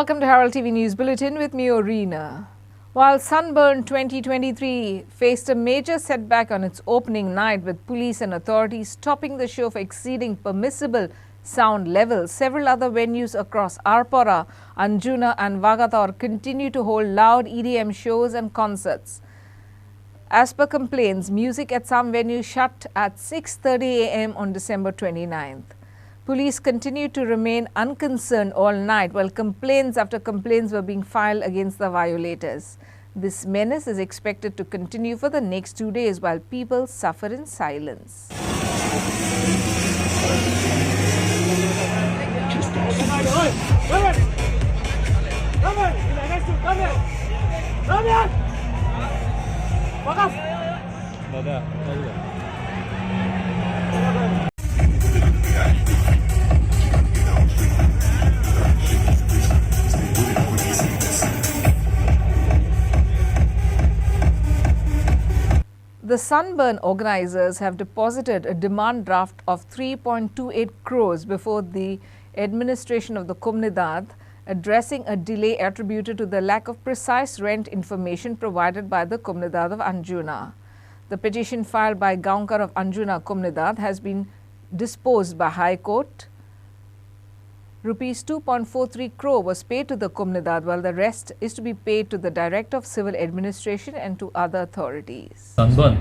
Welcome to Herald TV News Bulletin with me, Orina. While Sunburn 2023 faced a major setback on its opening night with police and authorities stopping the show for exceeding permissible sound levels, several other venues across Arpora, Anjuna and Vagator continue to hold loud EDM shows and concerts. As per complaints, music at some venues shut at 6:30 a.m. on December 29th. Police continued to remain unconcerned all night while complaints after complaints were being filed against the violators. This menace is expected to continue for the next 2 days while people suffer in silence. The Sunburn organizers have deposited a demand draft of 3.28 crores before the administration of the Comunidad, addressing a delay attributed to the lack of precise rent information provided by the Comunidad of Anjuna. The petition filed by Gaunkar of Anjuna Comunidad has been disposed by High Court. Rupees 2.43 crore was paid to the Comunidad, while the rest is to be paid to the Director of Civil Administration and to other authorities. Sunburn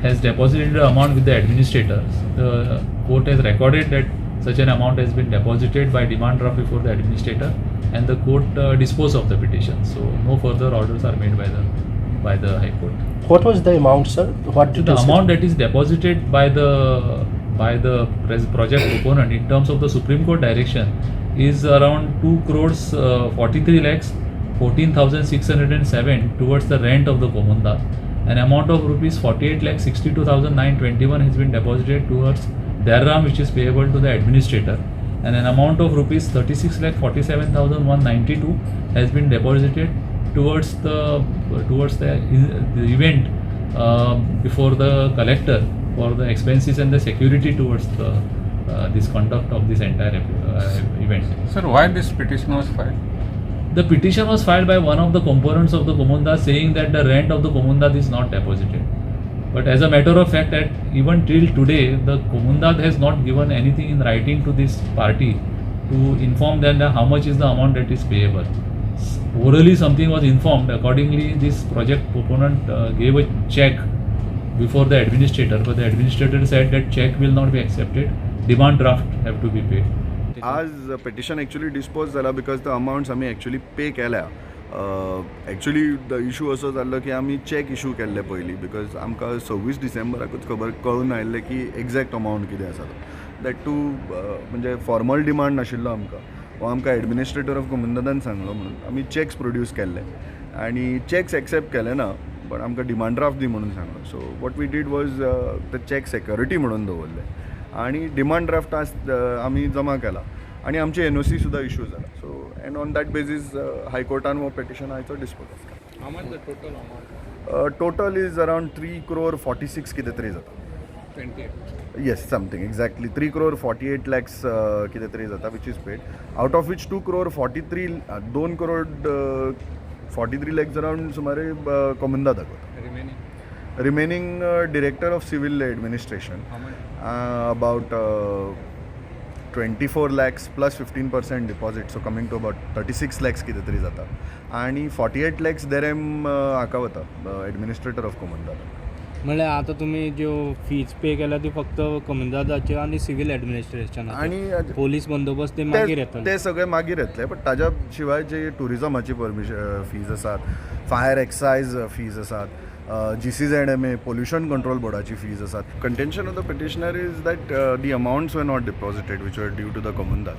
has deposited the amount with the administrators. The court has recorded that such an amount has been deposited by demand draft before the administrator, and the court disposed of the petition. So no further orders are made by the High Court. What was the amount, sir? What did the amount that is deposited by the project opponent in terms of the Supreme Court direction is around 2 crores 43 lakhs 14,607 towards the rent of the Comunidad. An amount of rupees 48 lakhs 62,921 has been deposited towards Darram, which is payable to the administrator, and an amount of rupees 36 lakh 47,192 has been deposited towards the event before the collector for the expenses and the security towards the this conduct of this entire event. Sir, why this petition was filed? The petition was filed by one of the components of the Comunidad saying that the rent of the Comunidad is not deposited. But as a matter of fact, even till today, the Comunidad has not given anything in writing to this party to inform them that how much is the amount that is payable. Orally something was informed. Accordingly, this project proponent gave a check before the administrator, but the administrator said that check will not be accepted. Demand draft have to be paid. आज petition actually disposed जाला because the amounts आम्ही actually pay केल्या. Actually the issue असो जाल्लो की आम्ही check issue केल्ले पयलीं because आमकां 26 डिसेंबराकूच खबर कळून आयिल्लें की exact amount कितें आसा तो. That too म्हणजे formal demand नाशिल्लो आमकां. वो आमकां administrator of Comunidad सांगलो म्हणून आम्ही checks produce केल्ले आनी checks accept केले ना. पण आमकां डिमांड ड्राफ्ट दी म्हणून सांगलो. So what we did was the check security म्हणून दवरले आनी डिमांड ड्राफ्ट आमी जमा केला आनी आमची एनओसी सुद्दां इश्यू जाला. So and on that basis हायकोर्टान हो पेटिशन आयचो डिस्पोज केला. How much the total amount? Total is around 3 crore 46 कितें तरी जाता. 28. Yes something exactly 3 crore 48 lakhs कितें तरी जाता which is paid out of which 2 crore 43 2 crore 43 lakhs around सुमारे Comunidad दाखवता. Remaining Director of Civil Administration, about 24 lakhs plus 15% deposit, so coming to about 36 lakhs कितें तरी जाता आणि 48 lakhs देरेम हाका वता Administrator of Comunidad. म्हणजे आता तुम्ही जो फीज पे केला ती फक्त Comunidadaचे आणि सिव्हिल ॲडमिनिस्ट्रेशन आणि पोलीस बंदोबस्त ते मागीर येतले, ते सगळे मागीर येतले. बट ताज्या शिवाय जे टुरिझमाची फीज आसात, फायर एक्सायज फीज आसात, GCZMA पोल्युशन कंट्रोल बोर्डाची फीज आसात. Contention of the petitioner is that the amounts were not deposited which were due to the Comunidad.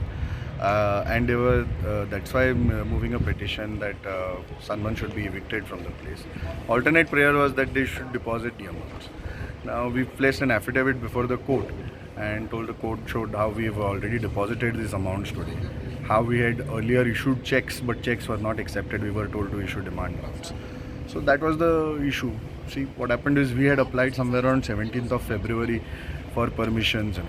And they were that's why moving a petition that Sunburn should be evicted from the place. Alternate prayer was that they should deposit the amounts. Now we placed an affidavit before the court and told the court showed how we have already deposited these amounts today, how we had earlier issued checks but checks were not accepted. We were told to issue demand drafts. So that was the issue. See, what happened is we had applied somewhere around 17th of February for permissions.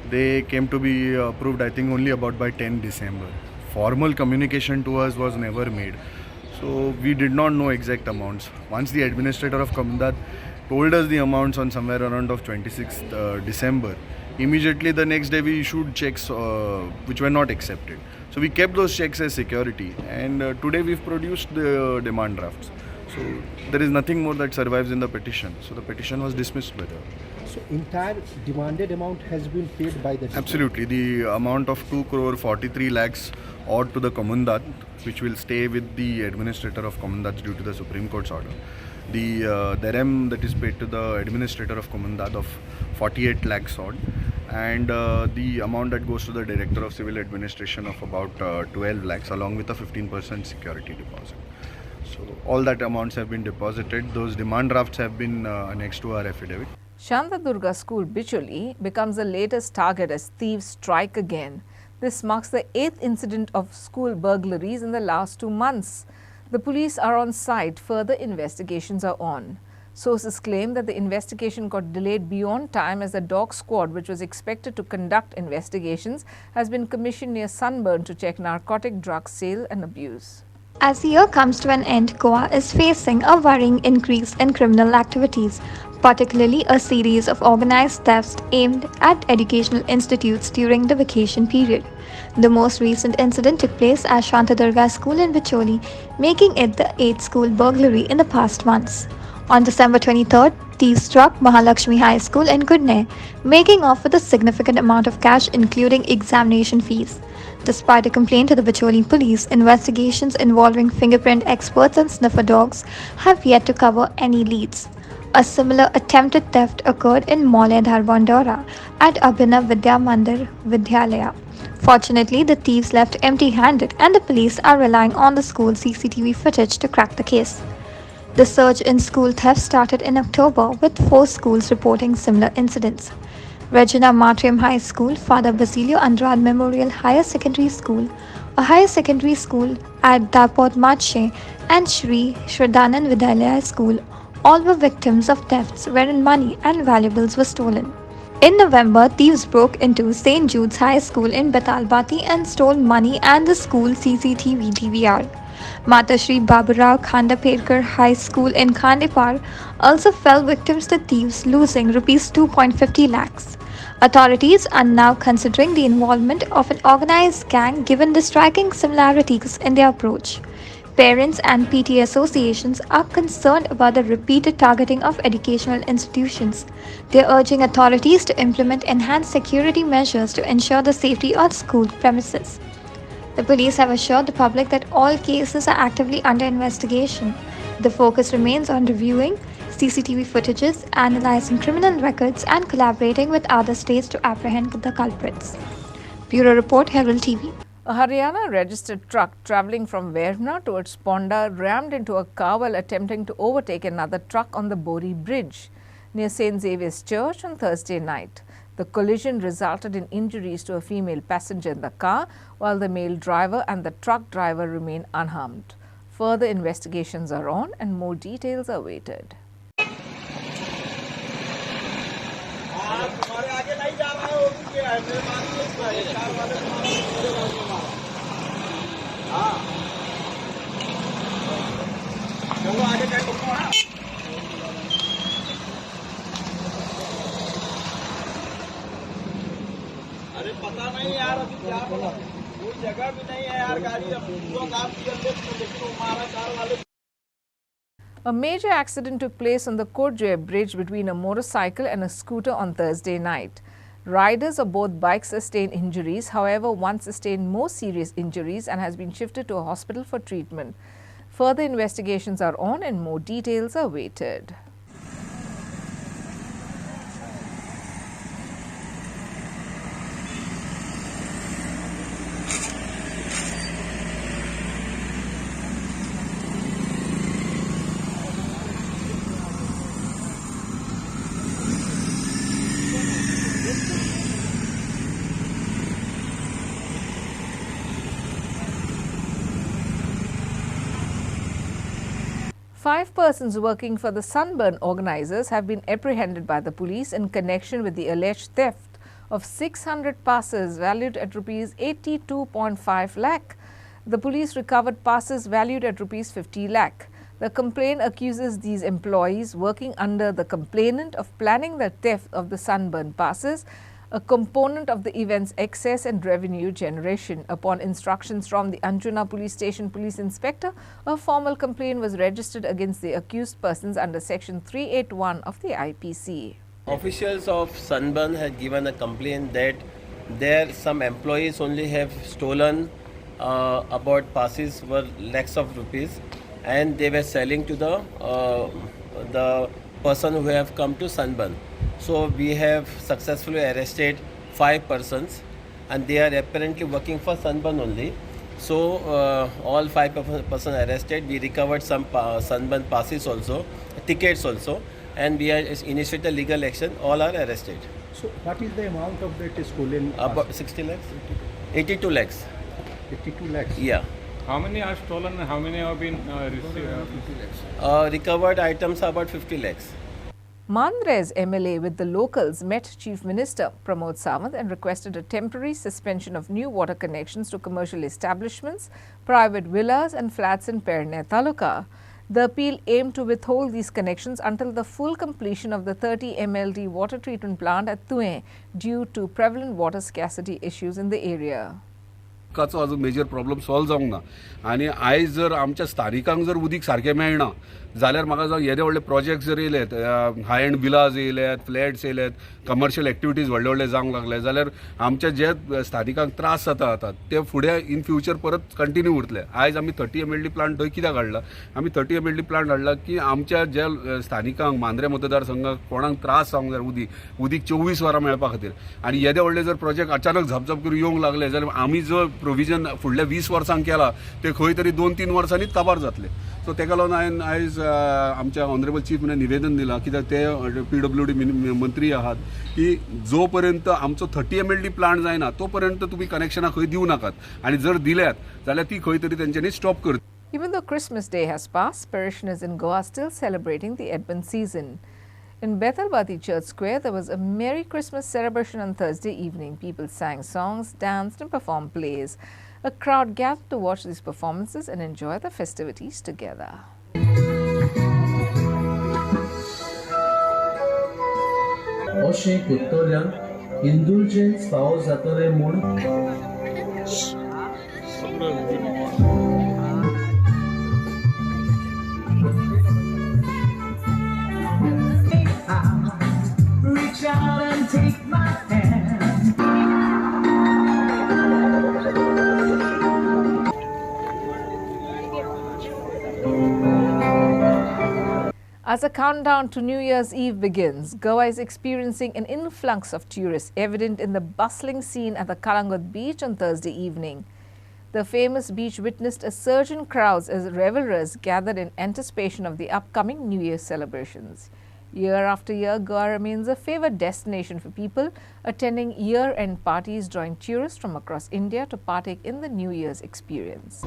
They came to be approved, I think, only about by 10 December. formal communication to us was never made. So we did not know exact amounts. Once the administrator of Comundat told us the amounts on somewhere around of 26th December, immediately the next day we issued checks which were not accepted. So we kept those checks as security, and today we've produced the demand drafts. So there is nothing more that survives in the petition. So the petition was dismissed by the... So entire demanded amount has been paid by the district? Absolutely. The amount of 2 crore 43 lakhs owed to the Comundat, which will stay with the administrator of Comundat due to the Supreme Court's order. The dirham that is paid to the administrator of Comundat of 48 lakhs odd, and the amount that goes to the director of civil administration of about 12 lakhs along with a 15% security deposit. So all that amounts have been deposited. Those demand drafts have been annexed to our affidavit. Shanta Dura School, Bicholi, becomes the latest target as thieves strike again. This marks the 8th incident of school burglaries in the last 2 months. The police are on site. Further investigations are on. Sources claim that the investigation got delayed beyond time as the dog squad, which was expected to conduct investigations, has been commissioned near Sunburn to check narcotic drug sale and abuse. As the year comes to an end, Goa is facing a worrying increase in criminal activities, particularly a series of organized thefts aimed at educational institutes during the vacation period. The most recent incident took place at Shanta Dura School in Bicholi, making it the 8th school burglary in the past months. On December 23rd, thieves struck Mahalakshmi High School in Cony, making off with a significant amount of cash including examination fees. Despite a complaint to the Bicholi police, investigations involving fingerprint experts and sniffer dogs have yet to cover any leads. A similar attempted theft occurred in Moledhar Bandora at Abhinav Vidya Mandir Vidyalaya. Fortunately, the thieves left empty-handed and the police are relying on the school's CCTV footage to crack the case. The surge in school theft started in October with 4 schools reporting similar incidents. Regina Matrium High School, Father Basilio Andrade Memorial Higher Secondary School, a higher secondary school at Dapod Matshe, and Shri Shraddhanan Vidyalaya School all were victims of thefts wherein money and valuables were stolen. In November, thieves broke into St. Jude's High School in Betalbati and stole money and the school CCTV DVR. Mata Shri Baburao Khandapedkar High School in Khandepar also fell victims to thieves, losing Rs 2.50 lakhs. Authorities are now considering the involvement of an organized gang given the striking similarities in their approach. Parents and PTA associations are concerned about the repeated targeting of educational institutions. They are urging authorities to implement enhanced security measures to ensure the safety of school premises. The police have assured the public that all cases are actively under investigation. The focus remains on reviewing CCTV footages, analyzing criminal records, and collaborating with other states to apprehend the culprits. Bureau Report, Herald TV. A Haryana-registered truck travelling from Verna towards Ponda rammed into a Carwell attempting to overtake another truck on the Bori Bridge near St. Xavier's Church on Thursday night. The collision resulted in injuries to a female passenger in the car, while the male driver and the truck driver remain unharmed. Further investigations are on and more details are awaited. पता नहीं यार अभी क्या बोला कोई जगह भी नहीं है यार गाड़ी अब लेकिन हमारा कार वाले. A major accident took place on the Korjoy Bridge between a motorcycle and a scooter on Thursday night. Riders of both bikes sustained injuries. However, one sustained more serious injuries and has been shifted to a hospital for treatment. Further investigations are on and more details are awaited. Five persons working for the Sunburn organizers have been apprehended by the police in connection with the alleged theft of 600 passes valued at Rs 82.5 lakh. The police recovered passes valued at rupees 50 lakh. The complaint accuses these employees working under the complainant of planning the theft of the Sunburn passes, a component of the event's excess and revenue generation. Upon instructions from the Anjuna Police Station Police Inspector, a formal complaint was registered against the accused persons under Section 381 of the IPC. Officials of Sunburn had given a complaint that some employees only have stolen about passes worth lakhs of rupees, and they were selling to the person who have come to Sunburn. So we have successfully arrested 5 persons, and they are apparently working for Sunburn only. So all 5 persons arrested. We recovered some Sunburn passes also, tickets also, and we initiated legal action. All are arrested. So what is the amount of that stolen? About 60 lakhs? 82 lakhs. 82 lakhs? Yeah. How many are stolen and how many have been received? Recovered items are about 50 lakhs. Mandre's MLA with the locals met Chief Minister Pramod Sawant and requested a temporary suspension of new water connections to commercial establishments, private villas and flats in Perne Taluka. The appeal aimed to withhold these connections until the full completion of the 30 MLD water treatment plant at Tuen due to prevalent water scarcity issues in the area. उदकाचो आजून major problem solve जावंक ना आनी आयज जर आमच्या स्थानिकांक जर उदीक सारकें मेळना जाल्यार म्हाका जावं येदे व्हडले प्रोजेक्ट्स जर येयलेत हाय एंड विलाज येयल्यात फ्लॅट्स येयल्यात कमर्शियल एक्टिविटीज व्हडले व्हडले जावंक लागले जाल्यार आमच्या जे स्थानिकांक त्रास जाता आता ते फुडें इन फ्युचर परत कंटिन्यू उरतले. आयज आमी 30 MLD प्लांट थंय कित्याक हाडला आमी 30 MLD प्लांट हाडला की आमच्या जे स्थानिकांक मांद्रे मतदारसंघाक कोणाक त्रास जावंक जाय उदीक 24 वरां मेळपा खातीर आनी येदे व्हडले जर प्रोजेक्ट अचानक झपझप करून येवंक लागले जाल्यार आमी जो प्रोविजन फुडल्या 20 वर्सांक केला ते खंय तरी 2-3 वर्सांनीच काबार जातले. सो तेका लागून हांवें आयज आमच्या ऑनरेबल चीफ मिनिस्टर निवेदन दिलां कित्याक ते PWD मंत्री आहात की जो पर्यंत आमचो 30 MLD प्लांट जायना तो पर्यंत तुम्ही कनेक्शनां खंय दिवं नाकात आनी जर दिल्यात जाल्यार ती खंय तरी तेंच्यांनी स्टॉप करता. Even though Christmas Day has passed, parishioners in Goa are still celebrating the Advent season. In Bethalbati Church Square, there was a Merry Christmas celebration on Thursday evening. People sang songs, danced and performed plays. A crowd gathered to watch these performances and enjoy the festivities together. अशें कोत्तोल्यांक इंदुलजेन्स फावो जातलें म्हूण reach out and take my hand. As a countdown to New Year's Eve begins, Goa is experiencing an influx of tourists, evident in the bustling scene at the Kalangut beach on Thursday evening. The famous beach witnessed a surge in crowds as revelers gathered in anticipation of the upcoming New Year celebrations. Year after year, Goa remains a favoured destination for people attending year-end parties, drawing tourists from across India to partake in the New Year's experience.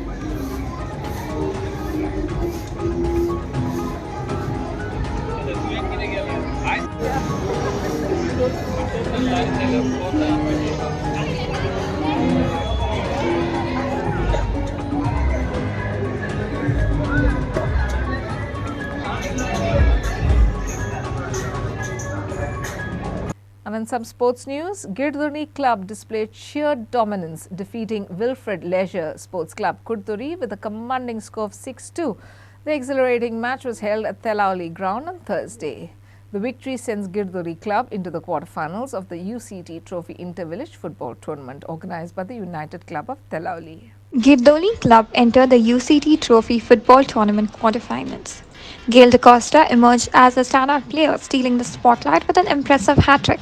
And in some sports news, Gir Club displayed sheer dominance, defeating Wilfred Leisure Sports Club Kurturi with a commanding score of 6-2. The exhilarating match was held at Telauli ground on Thursday. The victory sends Gir Club into the quarterfinals of the UCT Trophy Inter-Village Football Tournament organized by the United Club of Telauli. Gir Club entered the UCT Trophy Football Tournament quarterfinals. Gail Da Costa emerged as a standout player, stealing the spotlight with an impressive hat-trick.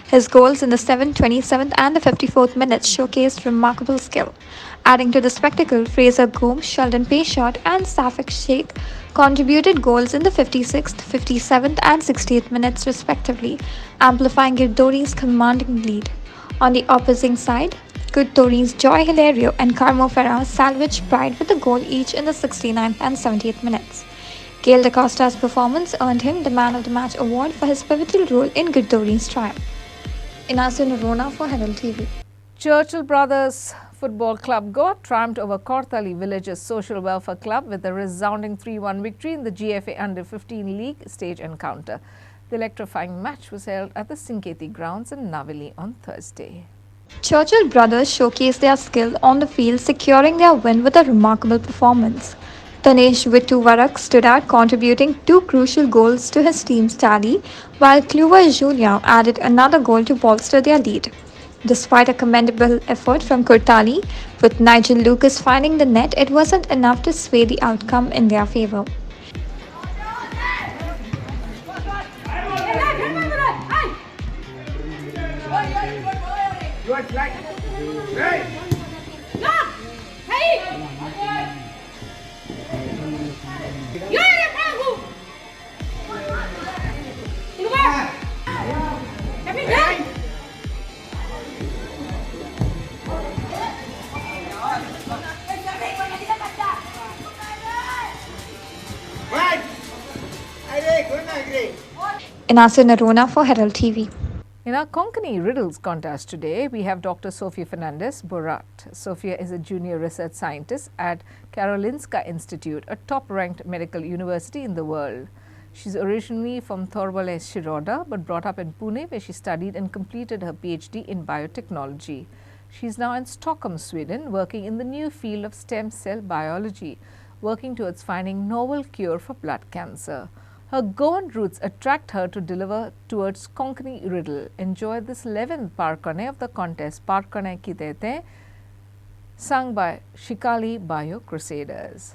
His goals in the 7th, 27th and the 54th minutes showcased remarkable skill. Adding to the spectacle, Fraser Gomes, Sheldon Payshot and Safik Sheikh contributed goals in the 56th, 57th and 60th minutes respectively, amplifying Girdori's commanding lead. On the opposing side, Girdori's Joy Hilario and Carmo Ferraz salvaged pride with a goal each in the 69th and 70th minutes. Gail Da Costa's performance earned him the Man of the Match award for his pivotal role in Girdori's triumph. Inasu Narona for Herald TV. Churchill brothers Football Club Goa triumphed over Kortali Villages Social Welfare Club with a resounding 3-1 victory in the GFA Under-15 League stage encounter. The electrifying match was held at the Sinketi grounds in Navili on Thursday. Churchill brothers showcased their skill on the field, securing their win with a remarkable performance. Tanesh Vittuvarak stood out, contributing 2 crucial goals to his team's tally, while Kluwer Jr. added another goal to bolster their lead. Despite a commendable effort from Kurtali, with Nigel Lucas finding the net, it wasn't enough to sway the outcome in their favour. Inasa Narona for Herald TV. In our Cony Riddles contest today, we have Dr. Sofia Fernandez Borat. Sofia is a junior research scientist at Karolinska Institute, a top-ranked medical university in the world. She's originally from Thorvale, Shiroda, but brought up in Pune, where she studied and completed her PhD in biotechnology. She's now in Stockholm, Sweden, working in the new field of stem cell biology, working towards finding novel cure for blood cancer. Her Goan roots attract her to deliver towards Konkani Riddle. Enjoy this 11th Parkone of the contest, Parkone Kitete, sung by Shikali Bio Crusaders.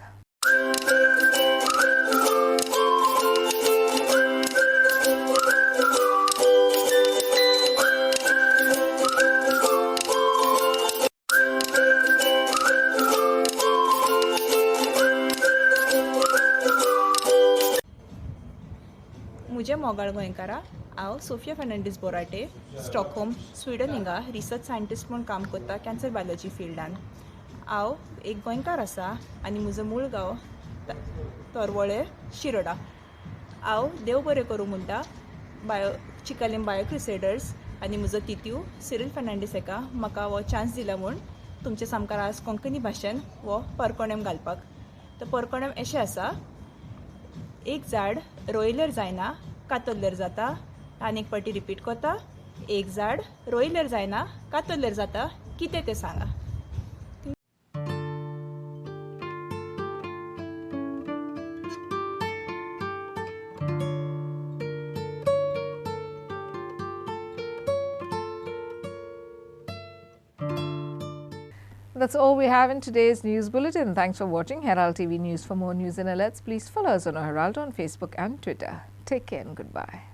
मुझे मोगाळ गोंयकारा हांव सोफिया फर्नांडीस बोराटे Stockholm Sweden हिंगा research scientist म्हणून काम करता cancer biology फिल्डान हांव एक गोंयकार आसा आनी म्हजो मूळ गांव तोरवळे शिरोडा हांव देव बरें करूं म्हणटा चिकालीम बायो क्रुसेडर्स आनी म्हजो तित्यू सिरील फर्नांडीस हेका म्हाका हो चान्स दिला म्हूण तुमचे सामकार आज कोंकणी भाशेन हो परकोणेम घालपाक तो परकोणेम अशें आसा एक झाड रोयल्यार जायना कातरल्यार जाता आनी एक फावटी रिपीट करता एक झाड रोयल्यार जायना कातरल्यार जाता कितें तें सांगा. That's all we have in today's news bulletin. Thanks for watching Herald TV News. For more news and alerts, please follow us on Herald on Facebook and Twitter. Take care and goodbye.